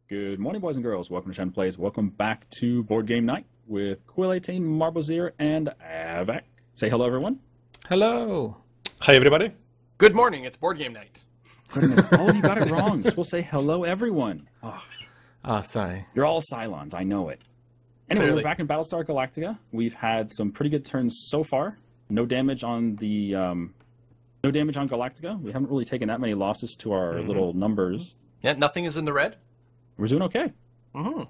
Good morning, boys and girls. Welcome to Shen Plays. Welcome back to Board Game Night with Quill 18, Marblezir, and Avak. Say hello, everyone. Hello. Hi, everybody. Good morning. It's Boardgame Night. Goodness, oh, you got it wrong. You're supposed to say hello, everyone. Oh, sorry. You're all Cylons. I know it. Anyway, Clearly. we're back in Battlestar Galactica. We've had some pretty good turns so far. No damage on the no damage on Galactica. We haven't really taken that many losses to our little numbers. Yeah, nothing is in the red. We're doing okay. Mm-hmm.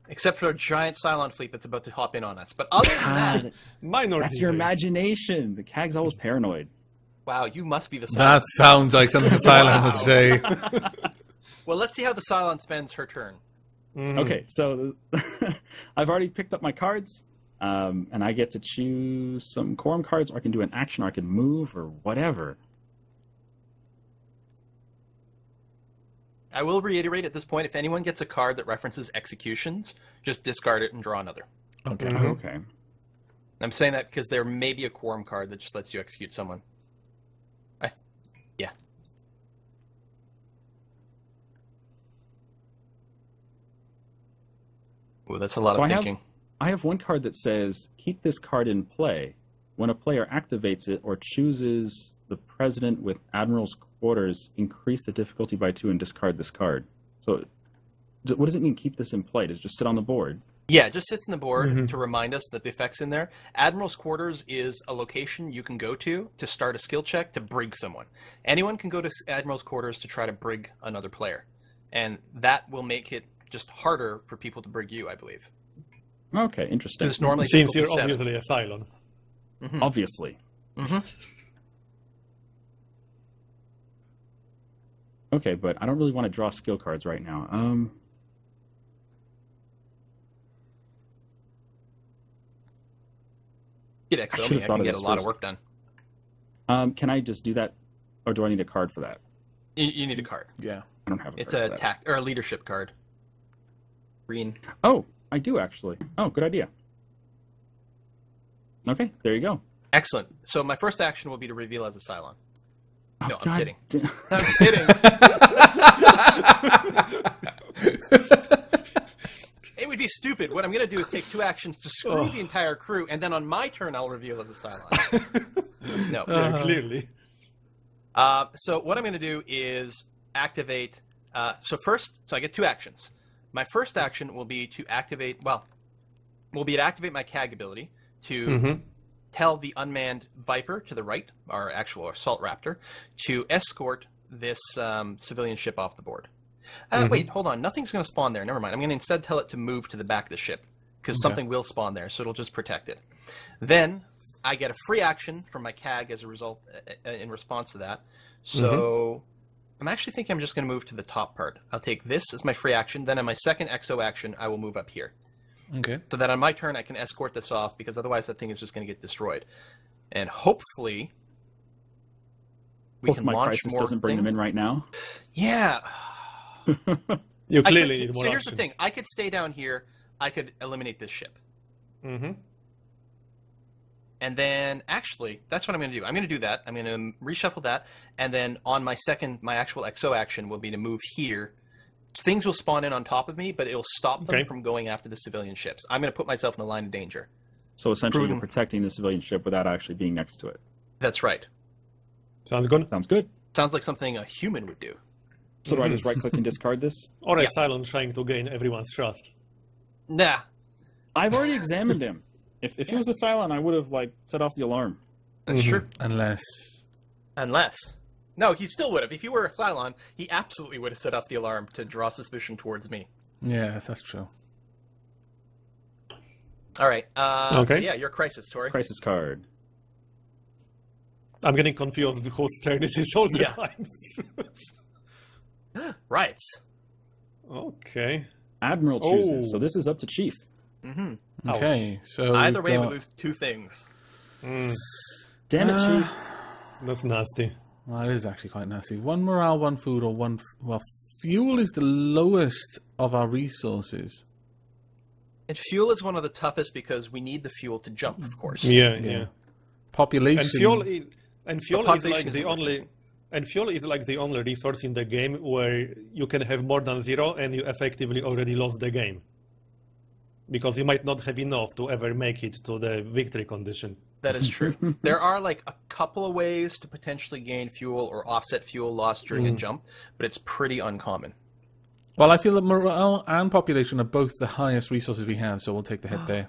Except for a giant Cylon fleet that's about to hop in on us. But other than that, Minority. That's your days. imagination. The CAG's always paranoid. wow, you must be the Cylon. That sounds like something a Cylon would say. Well, let's see how the Cylon spends her turn. Okay, so I've already picked up my cards, and I get to choose some quorum cards, or I can do an action, or I can move, or whatever. I will reiterate at this point, if anyone gets a card that references executions, just discard it and draw another. Okay. Okay. I'm saying that because there may be a quorum card that just lets you execute someone. Yeah. Ooh, that's a lot of thinking. I have one card that says, keep this card in play. When a player activates it or chooses the president with Admiral's quarters, increase the difficulty by 2 and discard this card. So what does it mean, keep this in play? Does it just sit on the board? Yeah, it just sits on the board to remind us that the effect's in there. Admiral's Quarters is a location you can go to start a skill check to brig someone. Anyone can go to Admiral's Quarters to try to brig another player. And that will make it just harder for people to brig you, I believe. Okay, interesting. It's normally Since you're difficulty 7. obviously a Cylon. Obviously. Mm-hmm. Okay, but I don't really want to draw skill cards right now. Get I Exo should've me, I thought can of get this a lot of first. work done. Can I just do that, or do I need a card for that? You need a card. Yeah. I don't have a It's card a for that. or a leadership card. Green. Oh, I do actually. Oh, good idea. Okay, there you go. Excellent. So my first action will be to reveal as a Cylon. Oh, No, I'm God kidding. da- I'm kidding. It would be stupid. What I'm going to do is take 2 actions to screw the entire crew, and then on my turn I'll reveal as a Cylon. No. Yeah, clearly. So what I'm going to do is activate. So I get 2 actions. My first action will be to activate. To activate my CAG ability to tell the unmanned Viper to the right, our actual assault raptor, to escort this civilian ship off the board. Wait, hold on. Nothing's going to spawn there. Never mind. I'm going to instead tell it to move to the back of the ship because something will spawn there, so it'll just protect it. Then I get a free action from my CAG as a result in response to that. So I'm actually thinking I'm just going to move to the top part. I'll take this as my free action. Then on my second EXO action, I will move up here. Okay. So that on my turn, I can escort this off because otherwise that thing is just going to get destroyed. And hopefully we Hope can my launch crisis more doesn't bring things. them in right now. Yeah. You I clearly could- need more so here's options. the thing. I could stay down here. I could eliminate this ship. And then, actually, that's what I'm going to do. I'm going to do that. I'm going to reshuffle that. And then on my actual XO action will be to move here. Things will spawn in on top of me, but it'll stop them from going after the civilian ships. I'm going to put myself in the line of danger. So essentially, Prudent. you're protecting the civilian ship without actually being next to it. That's right. Sounds good. Sounds good. Sounds like something a human would do. So do I just right-click and discard this? Or a Yeah. Cylon trying to gain everyone's trust. Nah. I've already examined him. If he was a Cylon, I would have set off the alarm. That's true. Unless. No, he still would have. If he were a Cylon, he absolutely would have set off the alarm to draw suspicion towards me. Yes, that's true. All right. Okay. So yeah, your crisis, Tori. Crisis card. I'm getting confused whose turn it is all the Yeah. time. Rights. Okay. Admiral chooses. Oh. So this is up to Chief. Mm-hmm. Okay, so Either we've way, we got- lose 2 things. Damn it, Chief. That's nasty. Well, it is actually quite nasty. 1 morale, 1 food, or 1... Well, fuel is the lowest of our resources. And fuel is one of the toughest because we need the fuel to jump, of course. Yeah. Population... And fuel is population like is the important. only. And fuel is like the only resource in the game where you can have more than 0 and you effectively already lost the game. Because you might not have enough to ever make it to the victory condition. That is true. There are like a couple of ways to potentially gain fuel or offset fuel loss during a jump, but it's pretty uncommon. Well, I feel that morale and population are both the highest resources we have, so we'll take the hit there.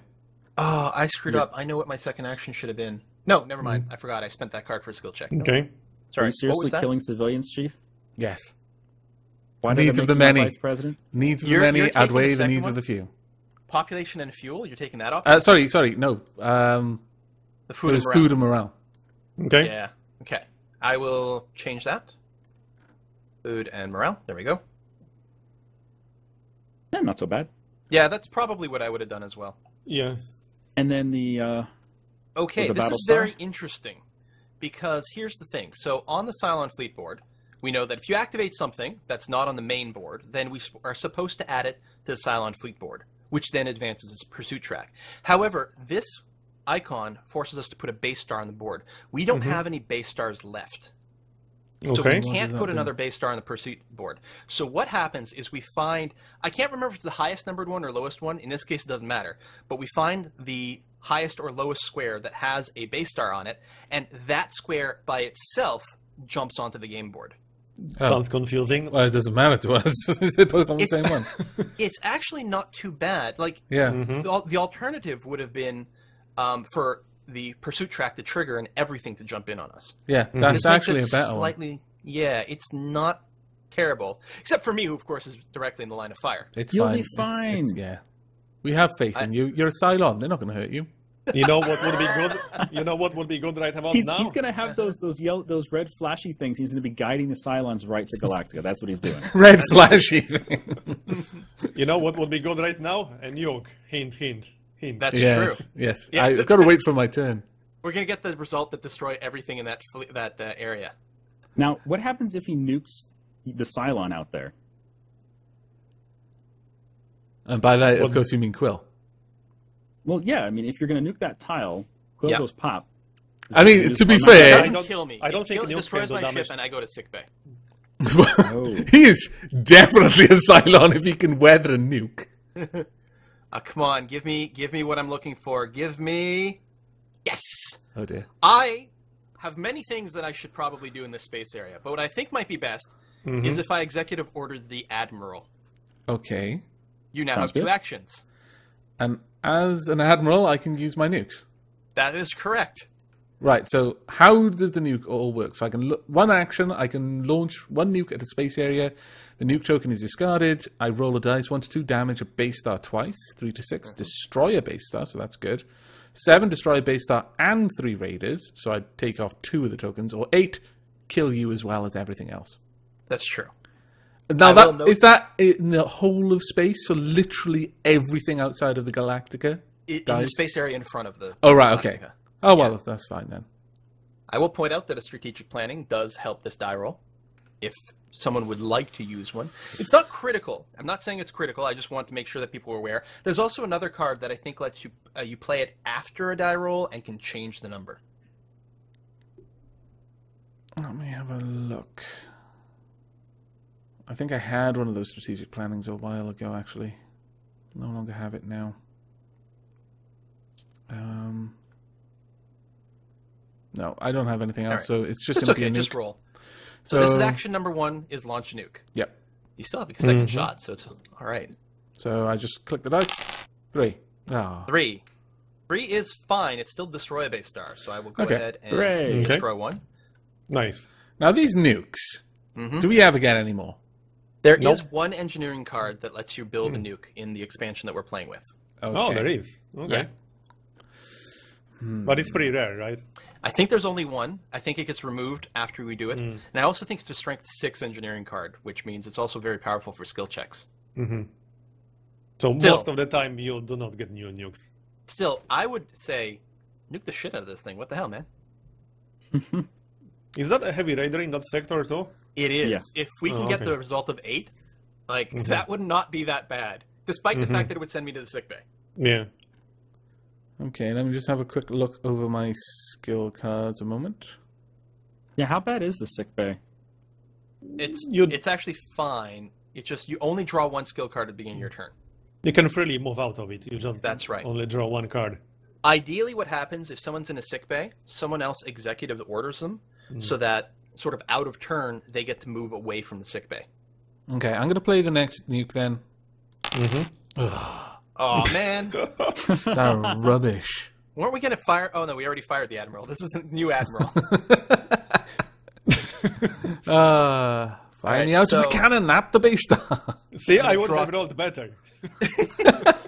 Oh, I screwed up. I know what my second action should have been. No, never mind. I forgot. I spent that card for a skill check. Okay. Sorry, Are you what seriously was that? killing civilians, Chief? Yes. Why did I Needs of make the you my many. Vice President? Needs of the You're many taking outweigh the the second needs one? of the few. Population and fuel, you're taking that off? Sorry, no. The food There's and morale. food and morale. Okay. Yeah, okay. I will change that. Food and morale. There we go. Yeah, not so bad. Yeah, that's probably what I would have done as well. Yeah. And then the Okay, the this is Battlestar? very interesting because here's the thing. So on the Cylon fleet board, we know that if you activate something that's not on the main board, then we are supposed to add it to the Cylon fleet board, which then advances its pursuit track. However, this icon forces us to put a base star on the board. We don't have any base stars left. So Okay. we What does can't that put do? another base star on the pursuit board. So what happens is we find, I can't remember if it's the highest numbered one or lowest one. In this case, it doesn't matter. But we find the highest or lowest square that has a base star on it, and that square by itself jumps onto the game board. Sounds confusing. Well, it doesn't matter to us. They're both on the It's- same one. It's actually not too bad. Like, Yeah. the alternative would have been for the pursuit track to trigger and everything to jump in on us. Yeah, This that's makes actually it a better one. slightly, yeah, it's not terrible. Except for me, who, of course, is directly in the line of fire. It's You'll fine. be fine. Yeah. We have faith in you. You're a Cylon. They're not going to hurt you. You know what would be good? You know what would be good right about he's now? gonna have those red flashy things. He's gonna be guiding the Cylons right to Galactica. That's what he's doing. Red flashy thing. You know what would be good right now? A nuke. Hint, hint, hint. That's Yes, true. yes. Yeah, I've got to wait for my turn. We're going to get the result that destroy everything in that area. Now, what happens if he nukes the Cylon out there? And by that, Well, of course, you mean Quill. Well, yeah. I mean, if you're gonna nuke that tile, Quill Yeah. goes pop. I mean, to be It fair, doesn't don't- kill me. I don't think it nukes destroys can do my damage. ship and I go to sickbay. he is definitely a Cylon if he can weather a nuke. Come on, give me what I'm looking for. Give me... Yes! Oh dear. I have many things that I should probably do in this space area, but what I think might be best is if I executive ordered the Admiral. Okay. You now Sounds have two good. actions. And as an admiral, I can use my nukes. That is correct. Right, so how does the nuke all work? So I can one action, I can launch one nuke at a space area. The nuke token is discarded. I roll a dice, 1 to 2, damage a base star twice. 3 to 6, destroy a base star, so that's good. 7, destroy a base star and 3 raiders, so I take off 2 of the tokens. Or 8, kill you as well as everything else. That's true. Now, I will note- is that in the whole of space? So literally everything outside of the Galactica? In the dies? space area in front of the... Oh, right, okay. Galactica. Oh, well, that's fine then. I will point out that a strategic planning does help this die roll, if someone would like to use one. It's not critical. I'm not saying it's critical. I just want to make sure that people are aware. There's also another card that I think lets you you play it after a die roll and can change the number. Let me have a look. I think I had one of those strategic plannings a while ago, actually. No longer have it now. No, I don't have anything else, Alright. so it's just It's going to okay, be a nuke. just roll. So this is action number 1, is launch a nuke. Yep. You still have a second shot, so it's all right. So I just click the dice. 3. Ah. 3. 3 is fine. It's still destroy a base star, so I will go Okay. ahead and Hooray. destroy one. Nice. Now these nukes, do we ever get any more? There is Nope. one engineering card that lets you build a nuke in the expansion that we're playing with. Okay. Oh, there is. Okay. But it's pretty rare, right? I think there's only one. I think it gets removed after we do it. And I also think it's a strength 6 engineering card, which means it's also very powerful for skill checks. So Still. most of the time you do not get new nukes. Still, I would say nuke the shit out of this thing. What the hell, man? Is that a heavy raider in that sector too? It is. Yeah. If we can get okay. the result of 8, like, that would not be that bad. Despite the fact that it would send me to the sickbay. Yeah. Okay, let me just have a quick look over my skill cards a moment. Yeah, how bad is the sick bay? It's actually fine. It's just you only draw one skill card at the beginning of your turn. You can freely move out of it. You just That's right. only draw one card. Ideally, what happens if someone's in a sick bay, someone else executive orders them, so that sort of out of turn they get to move away from the sick bay. Okay, I'm going to play the next nuke then. Oh man, That rubbish. weren't we gonna fire? Oh no, we already fired the admiral. This is a new admiral. Fire me out of the cannon, not the base star. See, I would have rolled better.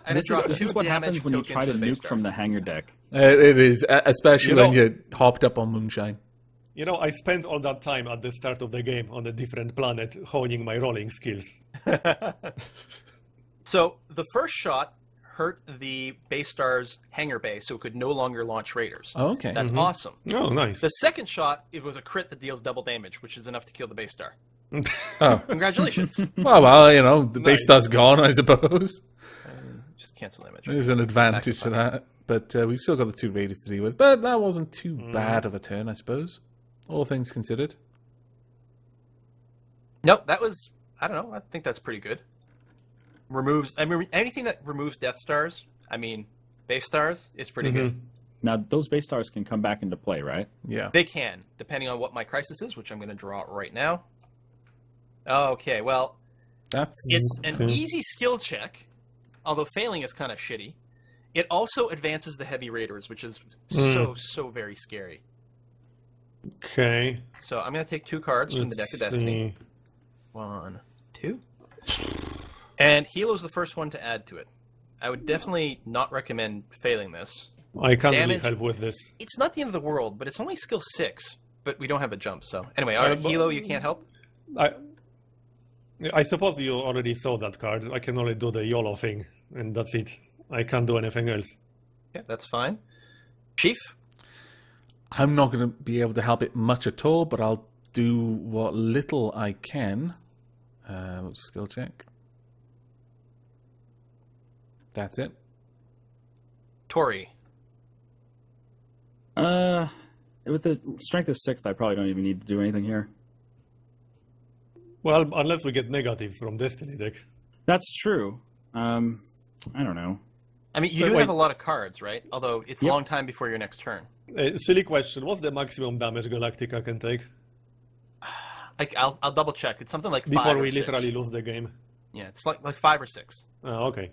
And This is what happens when you try to nuke from the hangar deck. It is, especially when you hopped up on Moonshine. You know, I spent all that time at the start of the game on a different planet honing my rolling skills. So the first shot hurt the base star's hangar bay, so it could no longer launch raiders. Oh, okay. That's awesome. Oh, nice. The second shot, it was a crit that deals double damage, which is enough to kill the base star. Oh. Congratulations. Well, you know, the base star's gone, I suppose. Just cancel image. There's an advantage to that. But we've still got the 2 raiders to deal with. But that wasn't too bad of a turn, I suppose. All things considered. Nope, that was, I don't know, I think that's pretty good. Anything that removes Death Stars, base stars, is pretty good. Now, those base stars can come back into play, right? Yeah. They can, depending on what my crisis is, which I'm going to draw right now. Okay, well, it's an easy skill check, although failing is kind of shitty. It also advances the heavy raiders, which is so very scary. Okay. So I'm going to take 2 cards from the deck of Destiny. 1, 2. And Helo's the first one to add to it. I would definitely not recommend failing this. I can't really help with this. It's not the end of the world, but it's only skill 6. But we don't have a jump, so... Anyway, all right, Helo, you can't help? I suppose you already saw that card. I can only do the YOLO thing, and that's it. I can't do anything else. Yeah, that's fine. Chief? I'm not going to be able to help it much at all, but I'll do what little I can. Skill check. That's it. Tori? With the strength of 6, I probably don't even need to do anything here. Well, unless we get negatives from Destiny deck. That's true. I don't know. You do have a lot of cards, right? Although it's a long time before your next turn. Silly question. What's the maximum damage Galactica can take? I'll double check. It's something like 5 before or we 6. literally lose the game. Yeah, it's like 5 or 6. Oh, okay.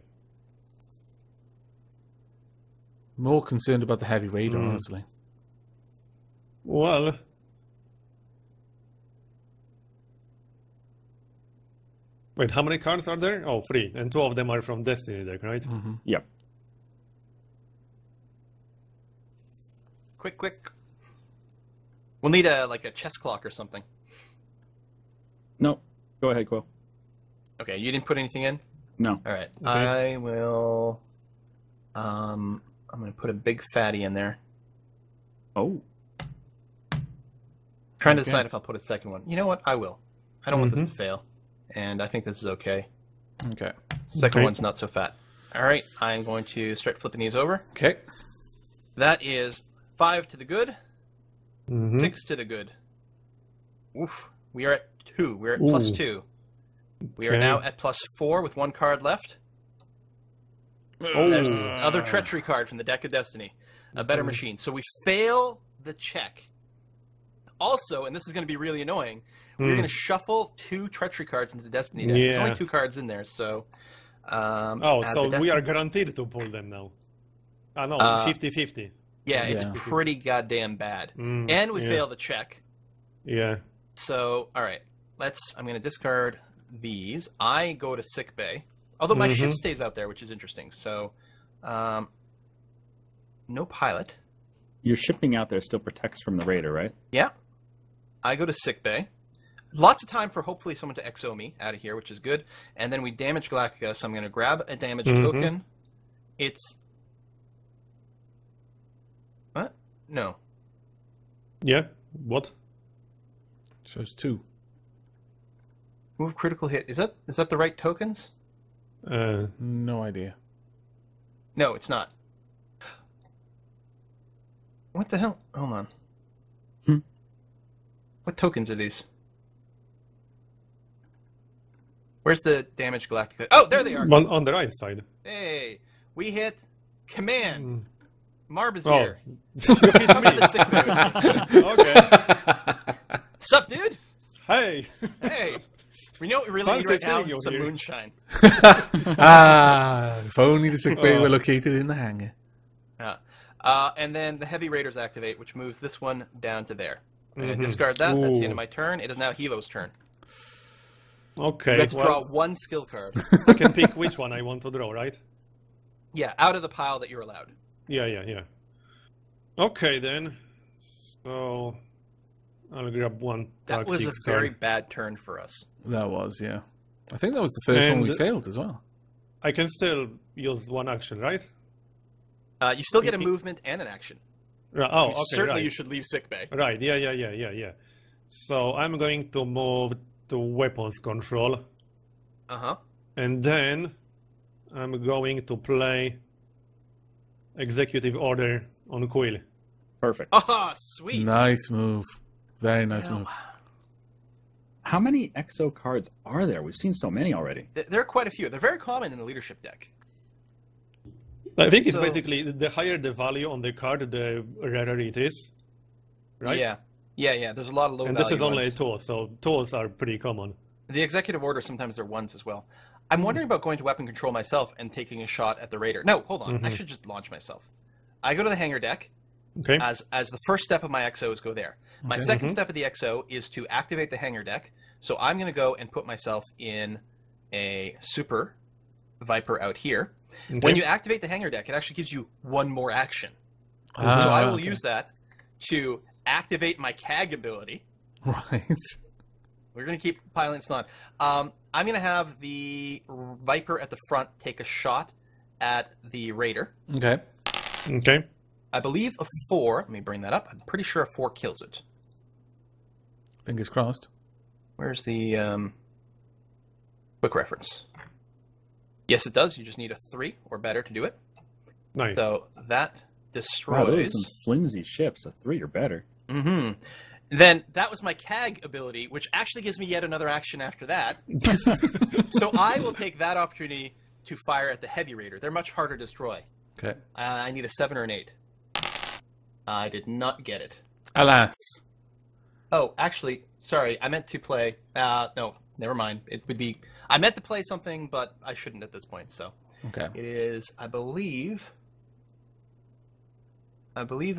More concerned about the heavy raider, honestly. Well... Wait, how many cards are there? Oh, 3. And 2 of them are from Destiny deck, right? Yep. Quick. We'll need a chess clock or something. No. Go ahead, Quill. Okay, you didn't put anything in? No. All right. Okay. I will... I'm going to put a big fatty in there. Oh. Trying to decide if I'll put a second one. You know what? I will. I don't want this to fail. And I think this is okay. Okay. Second one's not so fat. All right, I'm going to start flipping these over. Okay. That is 5 to the good, 6 to the good. Oof. We are at 2. We're at plus 2. We are now at plus 4 with 1 card left. There's this other treachery card from the deck of Destiny. A better machine. So we fail the check. Also, and this is going to be really annoying, we're going to shuffle 2 treachery cards into the Destiny deck. There's only 2 cards in there, so... so we are guaranteed to pull them now. No, 50-50. Yeah, it's pretty goddamn bad. And we fail the check. Yeah. So, alright. I'm going to discard these. I go to sick bay. Although my ship stays out there, which is interesting. So, no pilot. Your shipping out there still protects from the raider, right? Yeah. I go to sick bay. Lots of time for hopefully someone to XO me out of here, which is good. And then we damage Galactica, so I'm going to grab a damage token. It's... What? No. Yeah? What? Shows 2. Move critical hit. Is that the right tokens? No idea. No, it's not. What the hell? Hold on. What tokens are these? Where's the damage Galactica? Oh, there they are. On the right side. Hey, we hit command. Marb is Oh. here. You hit Come to me. the sick bay with me. Okay. Sup, dude? Hey. Hey. We know what we really Fancy need right now seeing you is some here. moonshine. If only the sick bay were located in the hangar. And then the heavy raiders activate, which moves this one down to there. I'm going to discard that. That's the end of my turn. It is now Hilo's turn. Okay. You have to draw one skill card. I can pick which one I want to draw, right? Yeah, out of the pile that you're allowed. Yeah. Okay, then. So I'll grab one. That was a tactics very card. bad turn for us. That was, yeah. I think that was the first one we And- failed as well. I can still use one action, right? You still get a movement and an action. Oh, okay. Certainly right. you should leave sickbay. Right. Yeah. So I'm going to move to weapons control, Uh-huh. and then I'm going to play executive order on Quill. Perfect. Ah, sweet. Nice move. Very nice Well, move. How many EXO cards are there? We've seen so many already. There are quite a few. They're very common in the leadership deck. I think it's So- basically the higher the value on the card, the rarer it is. Right? Yeah. There's a lot of low And value this is only a ones. tool, so tools are pretty common. The executive order, sometimes they're ones as well. I'm wondering about going to weapon control myself and taking a shot at the raider. No, hold on. I should just launch myself. I go to the hangar deck. Okay. As the first step of my XO is go there. My second step of the XO is to activate the hangar deck. So I'm going to go and put myself in a super Viper out here. Okay. When you activate the hangar deck, it actually gives you one more action. So Ah, I will okay. use that to activate my CAG ability. Right. We're going to keep piling this on. I'm going to have the Viper at the front take a shot at the Raider. Okay. Okay. I believe a 4. Let me bring that up. I'm pretty sure a 4 kills it. Fingers crossed. Where's the quick reference? Yes, it does. You just need a 3 or better to do it. Nice. So that Wow, those are destroys. some flimsy ships. A 3 or better. Mm-hmm. Then that was my CAG ability, which actually gives me yet another action after that. So I will take that opportunity to fire at the Heavy Raider. They're much harder to destroy. Okay. I need a 7 or an 8. I did not get it. Alas. Oh, actually, sorry. I meant to play. No, never mind. It would be. I meant to play something, but I shouldn't at this point. So Okay. it is. I believe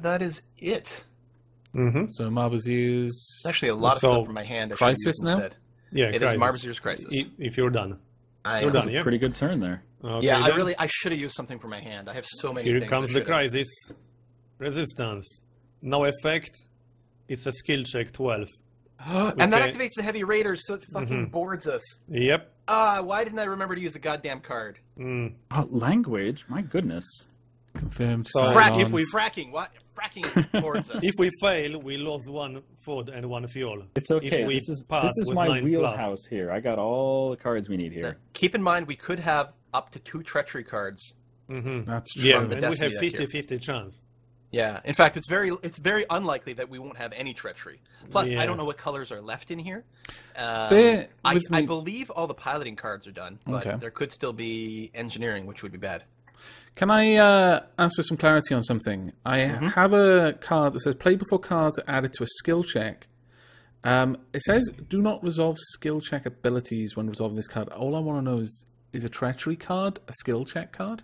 that is it. Mm-hmm. So Marbazier's... It's actually a lot of So, stuff from my hand. I should Crisis use now? instead. Yeah, It is Marbazier's Crisis. If you're done. I You're am. done, yeah? Pretty good turn there. Okay, Yeah, then. I should have used something from my hand. I have so many Here things. comes I the should've. crisis. Resistance. No effect. It's a skill check 12. And that Okay. activates the Heavy Raiders, so it fucking boards us. Yep. Why didn't I remember to use the goddamn card? Mm. Oh, language? My goodness. Confirmed. So- Cylon. Frack, if we fracking, what? Fracking boards us. If we fail, we lose 1 food and 1 fuel. It's okay. If we This is pass with my 9 wheelhouse here. I got all the cards we need here. Keep in mind, we could have up to 2 treachery cards. Mm-hmm. That's true. Yeah, From the and we have Destiny deck 50-50 chance. Yeah. In fact, it's very unlikely that we won't have any treachery. Plus, Yeah. I don't know what colors are left in here. Bear I with me. believe all the piloting cards are done, but Okay. there could still be engineering, which would be bad. Can I ask for some clarity on something? I have a card that says play before cards are added to a skill check. It says do not resolve skill check abilities when resolving this card. All I want to know is a treachery card a skill check card?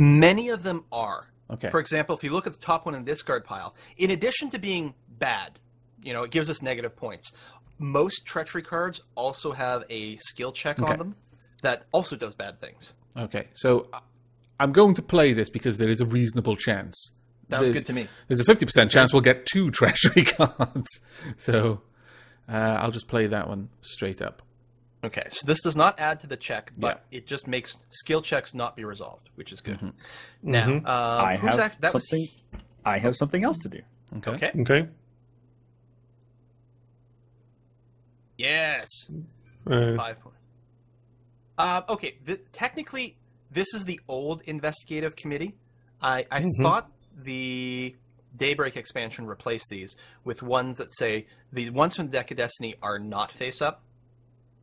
Many of them are. Okay. For example, if you look at the top one in this card pile, in addition to being bad, it gives us negative points. Most treachery cards also have a skill check Okay. on them that also does bad things. Okay. So I'm going to play this because there is a reasonable chance. Sounds good to me. There's a 50% chance we'll get 2 treachery cards. So I'll just play that one straight up. Okay, so this does not add to the check, but it just makes skill checks not be resolved, which is good. Now, I who's have that was something. I have something else to do. Okay. okay. Okay. Yes, Uh, 5 points. Okay, technically, this is the old investigative committee. I thought the Daybreak expansion replaced these with ones that say the ones from the Deck of Destiny are not face up.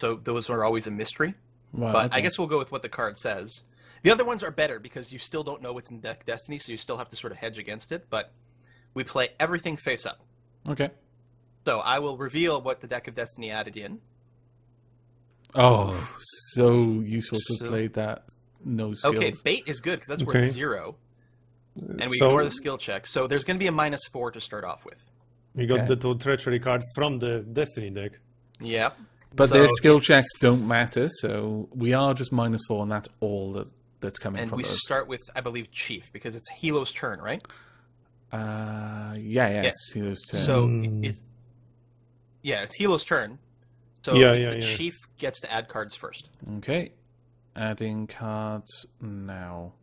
So those are always a mystery. Right, But okay. I guess we'll go with what the card says. The other ones are better because you still don't know what's in deck Destiny, so you still have to sort of hedge against it. But we play everything face up. Okay. So I will reveal what the deck of Destiny added in. Oh, so useful to So- play that. No skills. Okay, bait is good because that's Okay. worth 0. And we So- ignore the skill check. So there's going to be a -4 to start off with. We got Okay. the 2 treachery cards from the Destiny deck. Yeah. But So their skill it's- checks don't matter, so we are just -4, and that's all that's coming And from we those. start with, I believe, Chief because it's Hilo's turn, right? Yes, he was turn. So Hmm. it's Hilo's turn. So Yeah, it's yeah, the yeah. Chief gets to add cards first. Okay, adding cards now.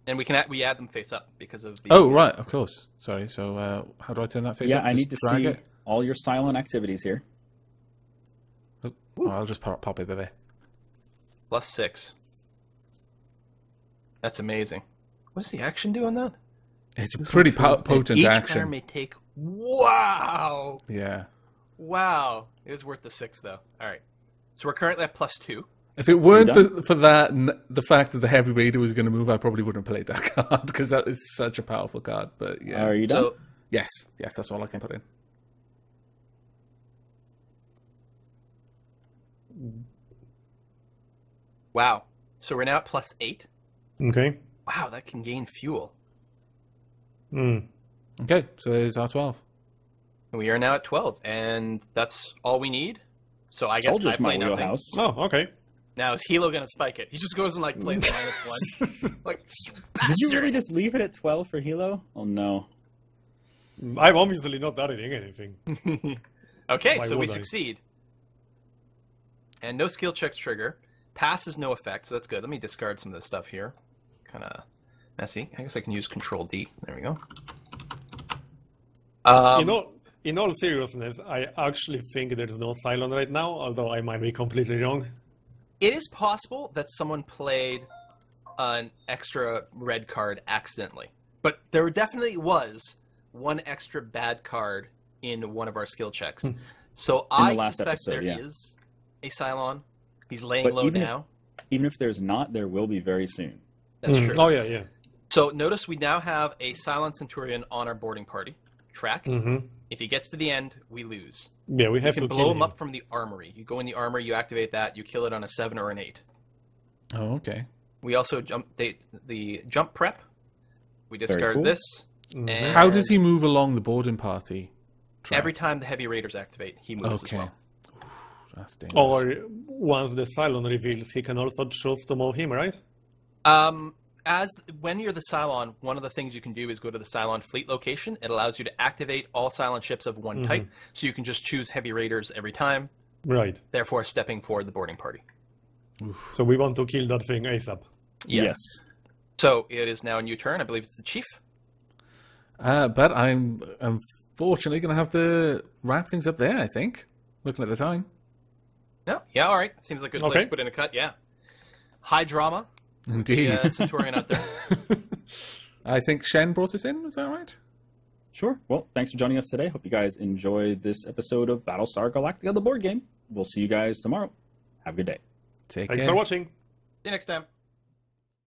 And we add them face up because of the... Oh, right, of course. Sorry, so how do I turn that face Yeah, up? I Just need to drag see it? all your Cylon activities here. Oh, I'll just pop it there. +6. That's amazing. What does the action do on that? It's a pretty potent Each action. player may take... Wow! Yeah. Wow. It was worth the 6, though. All right. So we're currently at +2. If it weren't done? for that, the fact that the Heavy Raider was going to move, I probably wouldn't have played that card because that is such a powerful card. But yeah, Are you done? So yes, that's all I can put in. wow. So we're now at +8. Okay. Wow, that can gain fuel. Hmm. Okay, so there's our 12. And we are now at 12, and that's all we need. So I guess Told you I it's my play nothing. wheelhouse. Oh, okay. Now is Hilo gonna spike it? He just goes and like plays a -1. Like, Did you bastard. really just leave it at 12 for Hilo? Oh no. I'm obviously not adding anything. Okay, Why so we would I? succeed. And no skill checks trigger. Pass is no effect, so that's good. Let me discard some of this stuff here. Kind of messy. I guess I can use Control D. There we go. In all seriousness, I actually think there's no Cylon right now, although I might be completely wrong. It is possible that someone played an extra red card accidentally, but there definitely was one extra bad card in one of our skill checks. So I last suspect episode, there yeah. is a Cylon. He's laying But low even now. Even if there's not, there will be very soon. That's Hmm. true. Oh, yeah. So notice we now have a Cylon Centurion on our boarding party track. Mm-hmm. If he gets to the end, we lose. Yeah, we You have can to blow kill him up from the armory. You go in the armory, you activate that, you kill it on a 7 or an 8. Oh, okay. We also jump the jump prep. We discard cool. this. Mhm. And How does he move along the boarding party track? Every time the heavy raiders activate, he moves Okay. as well. That's dangerous. Or once the Cylon reveals, he can also choose to move him, right? When you're the Cylon, one of the things you can do is go to the Cylon fleet location. It allows you to activate all Cylon ships of one type, so you can just choose heavy raiders every time, Right. therefore stepping forward the boarding party. So we want to kill that thing ASAP. Yeah. Yes. So it is now a new turn. I believe it's the chief. But I'm unfortunately going to have to wrap things up there, I think, looking at the time. No, yeah, all right. Seems like a good place Okay. to put in a cut. Yeah, high drama. Indeed. Yeah, Centurion out there. I think Shen brought us in, is that right? Sure. Well, thanks for joining us today. Hope you guys enjoyed this episode of Battlestar Galactica, the board game. We'll see you guys tomorrow. Have a good day. Take Thanks care. for watching. See you next time.